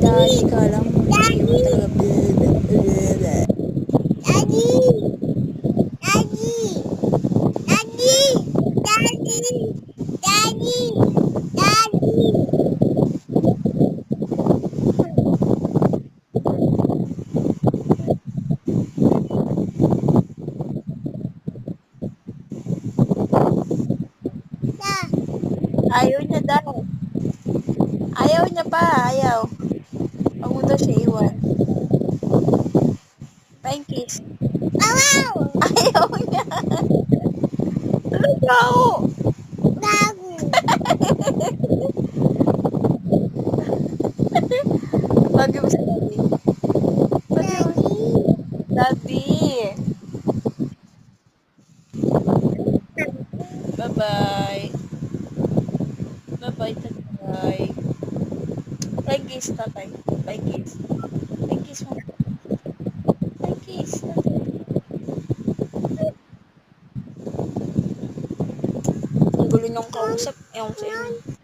Daddy, kala mo hindi mo talaga. Daddy! Daddy! Daddy! Daddy! Daddy! Daddy! Ayaw niya daw. Ayaw niya pa, ayaw. Huwag mo daw siya iwan. Flying kiss. Wow! Ayaw niya. Talaga ako. Gago! Lagi mo sa daddy. Lagi mo. Daddy. Bye-bye. Bye-bye, tatay. Flying kiss, tatay. Flying kiss. Flying kiss mo. Flying kiss, tatay. Ang gulo niyong kausap. Ewan ko sa inyo.